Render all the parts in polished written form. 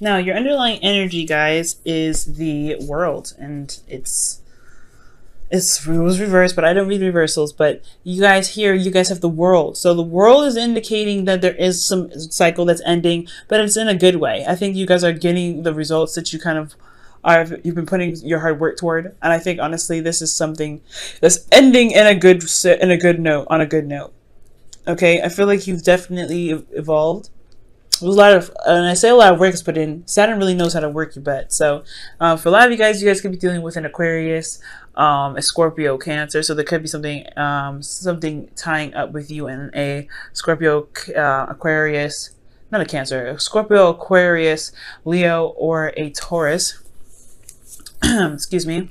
Now, your underlying energy, guys, is the world, and it was reversed, but I don't read reversals. But you guys here, you guys have the world. So the world is indicating that there is some cycle that's ending, but it's in a good way. I think you guys are getting the results that you kind of you've been putting your hard work toward. And I think honestly, this is something that's ending in a good note, on a good note. Okay, I feel like you've definitely evolved. There's a lot of, and I say a lot of work is put in. Saturn really knows how to work your butt. So, for a lot of you guys could be dealing with an Aquarius, a Scorpio, Cancer. So there could be something, something tying up with you in a Scorpio, Aquarius, not a Cancer, a Scorpio, Aquarius, Leo, or a Taurus. Excuse me.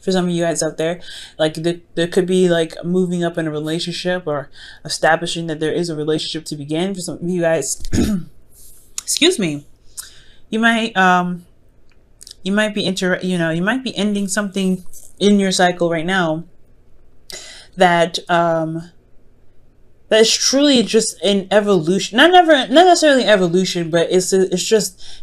For some of you guys out there, like there could be like moving up in a relationship or establishing that there is a relationship to begin. For some of you guys, excuse me, you might be you might be ending something in your cycle right now that that is truly just an evolution. Not necessarily evolution, but it's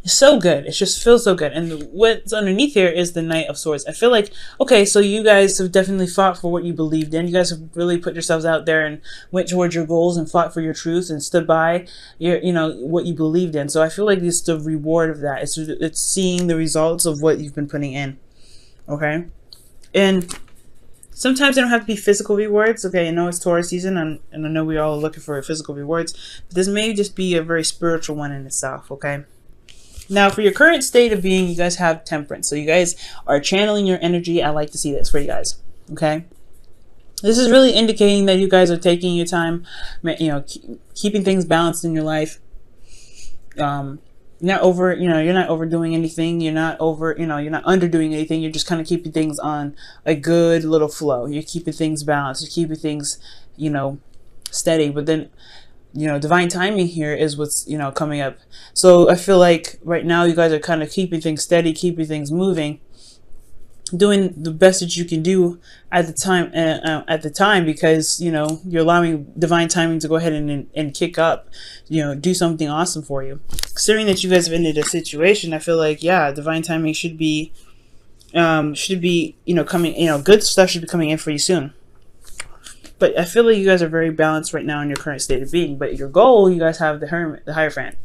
so good. It just feels so good. And what's underneath here is the Knight of Swords. I feel like, okay, so you guys have definitely fought for what you believed in. You guys have really put yourselves out there and went towards your goals and fought for your truth and stood by your, what you believed in. So I feel like it's the reward of that. It's seeing the results of what you've been putting in. Okay, and sometimes they don't have to be physical rewards. Okay, I know it's Taurus season, and I know we're all looking for physical rewards, but this may just be a very spiritual one in itself, okay? Now, for your current state of being, you guys have Temperance. So you guys are channeling your energy. I like to see this for you guys, okay? This is really indicating that you guys are taking your time, keeping things balanced in your life. You're not overdoing anything. You're not underdoing anything. You're just kind of keeping things on a good little flow. You're keeping things balanced. You're keeping things, steady. But then, divine timing here is what's, coming up. So I feel like right now you guys are kind of keeping things steady, keeping things moving, doing the best that you can do at the time, because you're allowing divine timing to go ahead and kick up, do something awesome for you. Considering that you guys have ended a situation, I feel like, yeah, divine timing should be coming, good stuff should be coming in for you soon. But I feel like you guys are very balanced right now in your current state of being. But your goal, you guys have the Hierophant.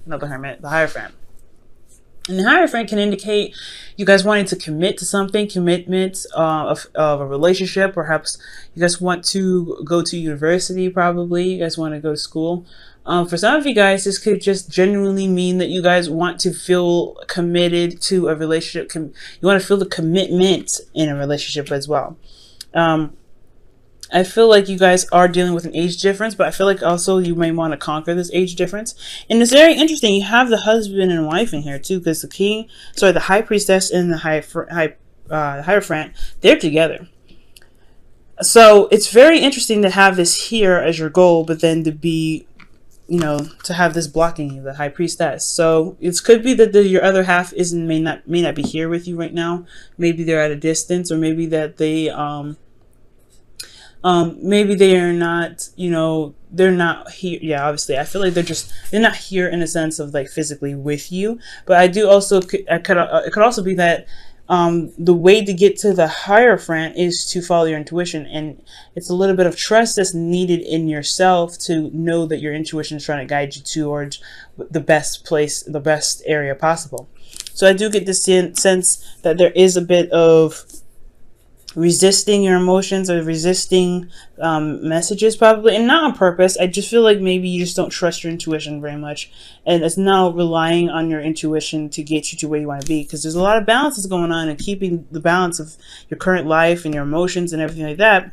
And the Hierophant can indicate you guys wanting to commit to something, commitment of a relationship. Perhaps you guys want to go to university, probably. You guys want to go to school. For some of you guys, this could just genuinely mean that you guys want to feel committed to a relationship. You want to feel the commitment in a relationship as well. I feel like you guys are dealing with an age difference, but I feel like also you may want to conquer this age difference. And it's very interesting. You have the husband and wife in here too, because the High Priestess and the Hierophant, they're together. So it's very interesting to have this here as your goal, but then to be, to have this blocking you, the High Priestess. So it could be that your other half may not be here with you right now. Maybe they're at a distance, or maybe that they maybe they are not, they're not here. Yeah, obviously, I feel like they're not here in a sense of like physically with you. But I do also, it could also be that the way to get to the Hierophant is to follow your intuition. And it's a little bit of trust that's needed in yourself to know that your intuition is trying to guide you towards the best place, the best area possible. So I do get this sense that there is a bit of resisting your emotions or resisting messages, probably, and not on purpose. I just feel like maybe you just don't trust your intuition very much, and it's now relying on your intuition to get you to where you want to be, because there's a lot of balances going on, and keeping the balance of your current life and your emotions and everything like that,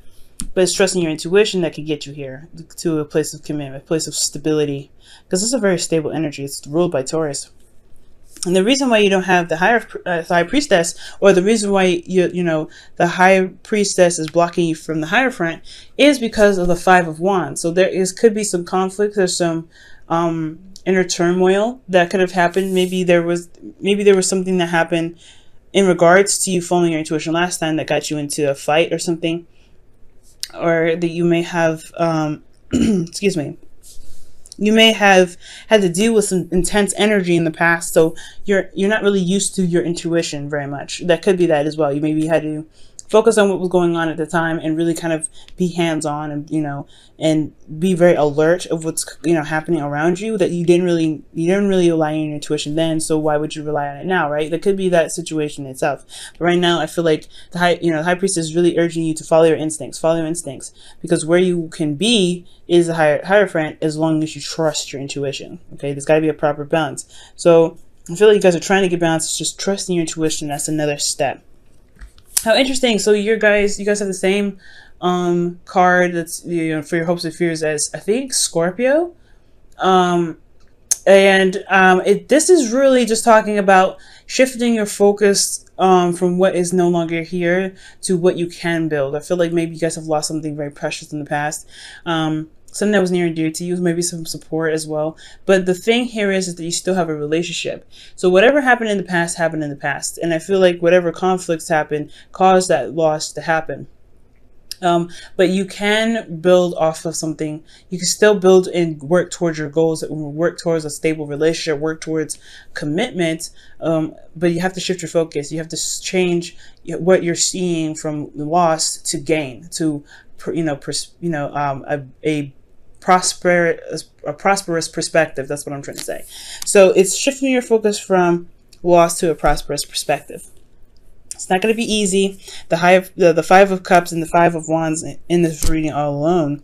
but it's trusting your intuition that can get you here to a place of commitment, a place of stability, because it's a very stable energy. It's ruled by Taurus. And the reason why you don't have the High Priestess, or the reason why the High Priestess is blocking you from the Hierophant, is because of the Five of Wands. So could be some conflict. There's some inner turmoil that could have happened. Maybe there was something that happened in regards to you following your intuition last time that got you into a fight or something, or that you may have excuse me. You may have had to deal with some intense energy in the past, so you're not really used to your intuition very much. That could be that as well. You maybe had to focus on what was going on at the time and really kind of be hands-on, and and be very alert of what's happening around you, that you didn't really rely on your intuition then, so why would you rely on it now, right? That could be that situation itself. But right now I feel like the high priestess is really urging you to follow your instincts, because where you can be is the Hierophant, as long as you trust your intuition. Okay, there's got to be a proper balance. So I feel like you guys are trying to get balance. It's just trusting your intuition. That's another step. How interesting. So you guys have the same card that's for your hopes and fears as, I think, Scorpio. This is really just talking about shifting your focus from what is no longer here to what you can build. I feel like maybe you guys have lost something very precious in the past. Something that was near and dear to you, maybe some support as well. But the thing here is that you still have a relationship. So whatever happened in the past happened in the past. And I feel like whatever conflicts happened caused that loss to happen. But you can build off of something. You can still build and work towards your goals, work towards a stable relationship, work towards commitment. But you have to shift your focus. You have to change what you're seeing from loss to gain, to a prosperous perspective. That's what I'm trying to say. So it's shifting your focus from loss to a prosperous perspective. It's not going to be easy. The Five of Cups and the Five of Wands in this reading all alone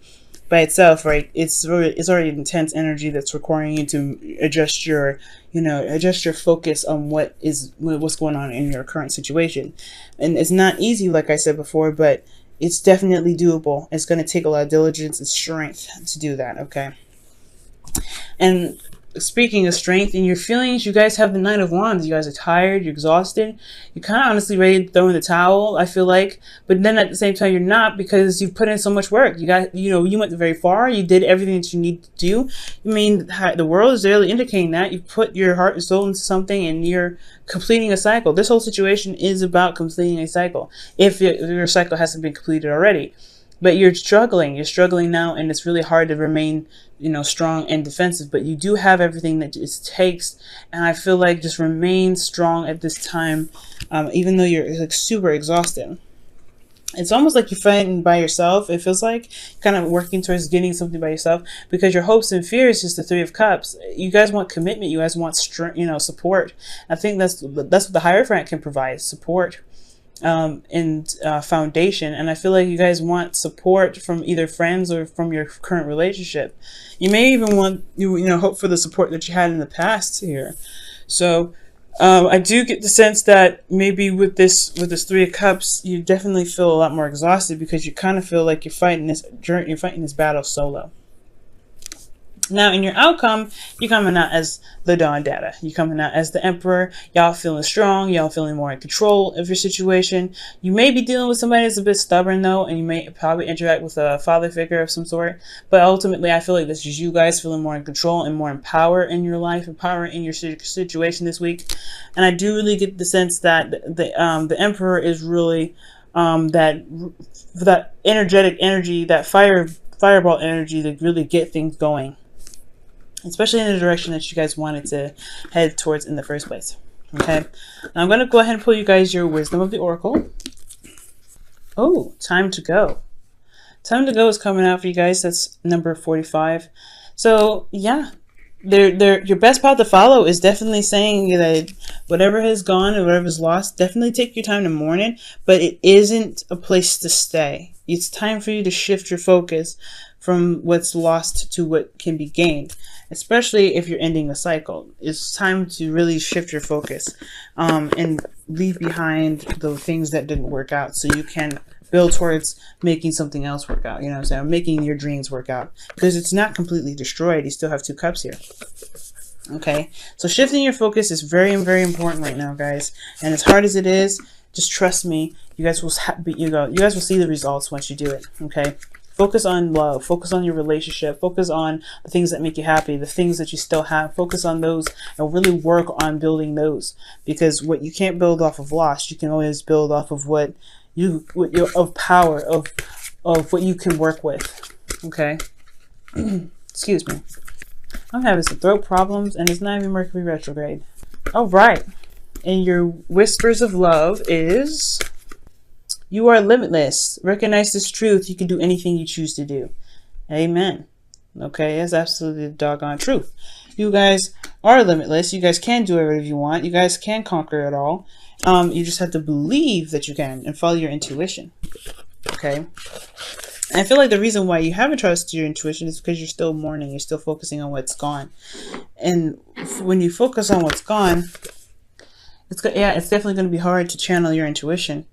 by itself, right? It's already intense energy that's requiring you to adjust your focus on what's going on in your current situation. And it's not easy, like I said before, but it's definitely doable. It's going to take a lot of diligence and strength to do that, okay? And speaking of strength in your feelings, you guys have the Knight of Wands. You guys are tired, you're exhausted, you're kind of honestly ready to throw in the towel, I feel like. But then at the same time, you're not, because you've put in so much work. You went very far. You did everything that you need to do. I mean, the world is really indicating that you put your heart and soul into something, and you're completing a cycle. This whole situation is about completing a cycle, if your cycle hasn't been completed already. But you're struggling now, and it's really hard to remain strong and defensive, but you do have everything that it takes. And I feel like just remain strong at this time, even though you're like super exhausted. It's almost like you're fighting by yourself. It feels like kind of working towards getting something by yourself, because your hopes and fears is the Three of Cups. You guys want commitment. You guys want strength, support. I think that's what the Hierophant can provide: support and foundation. And I feel like you guys want support from either friends or from your current relationship. You may even want hope for the support that you had in the past here. So I do get the sense that maybe with this Three of Cups, you definitely feel a lot more exhausted, because you kind of feel like you're fighting this battle solo. Now, in your outcome, you're coming out as the Dawn Data. You're coming out as the Emperor. Y'all feeling strong. Y'all feeling more in control of your situation. You may be dealing with somebody that's a bit stubborn, though, and you may probably interact with a father figure of some sort. But ultimately, I feel like this is you guys feeling more in control and more in power in your life and power in your situation this week. And I do really get the sense that the Emperor is really that energetic energy, that fireball energy to really get things going, especially in the direction that you guys wanted to head towards in the first place. Okay, now I'm going to go ahead and pull you guys your Wisdom of the Oracle. Oh, Time to Go. Time to Go is coming out for you guys. That's number 45. So yeah, your best path to follow is definitely saying that whatever has gone and whatever is lost, definitely take your time to mourn it, but it isn't a place to stay. It's time for you to shift your focus from what's lost to what can be gained, especially if you're ending a cycle. It's time to really shift your focus and leave behind the things that didn't work out, so you can build towards making something else work out. You know what I'm saying? Making your dreams work out, because it's not completely destroyed. You still have 2 cups here. Okay, so shifting your focus is very, very important right now, guys. And as hard as it is, just trust me. You guys will you guys will see the results once you do it. Okay. Focus on love. Focus on your relationship. Focus on the things that make you happy, the things that you still have. Focus on those and really work on building those, because what you can't build off of loss, you can always build off of of power, of what you can work with. Okay. Excuse me. I'm having some throat problems, and it's not even Mercury retrograde. All right. And your whispers of love is, you are limitless. Recognize this truth. You can do anything you choose to do. Amen. Okay, that's absolutely the doggone truth. You guys are limitless. You guys can do whatever you want. You guys can conquer it all. You just have to believe that you can and follow your intuition. Okay. And I feel like the reason why you haven't trusted your intuition is because you're still mourning. You're still focusing on what's gone. And when you focus on what's gone, it's definitely going to be hard to channel your intuition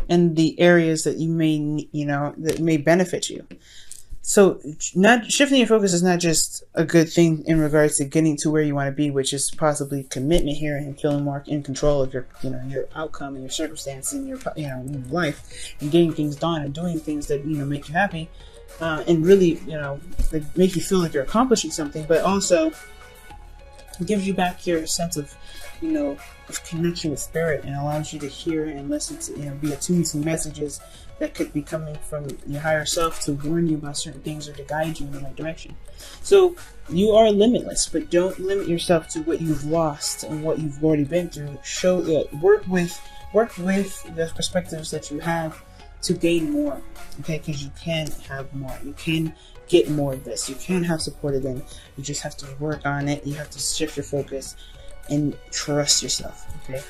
in the areas that you may, that may benefit you. So not shifting your focus is not just a good thing in regards to getting to where you want to be, which is possibly commitment here and feeling more in control of your, your outcome and your circumstance and your, life, and getting things done and doing things that, make you happy, and really, that make you feel like you're accomplishing something, but also gives you back your sense of, of connection with spirit, and allows you to hear and listen to, be attuned to messages that could be coming from your higher self to warn you about certain things or to guide you in the right direction. So you are limitless, but don't limit yourself to what you've lost and what you've already been through. Work with the perspectives that you have to gain more. Okay, because you can have more. You can get more of this. You can have support again. You just have to work on it. You have to shift your focus and trust yourself. Okay.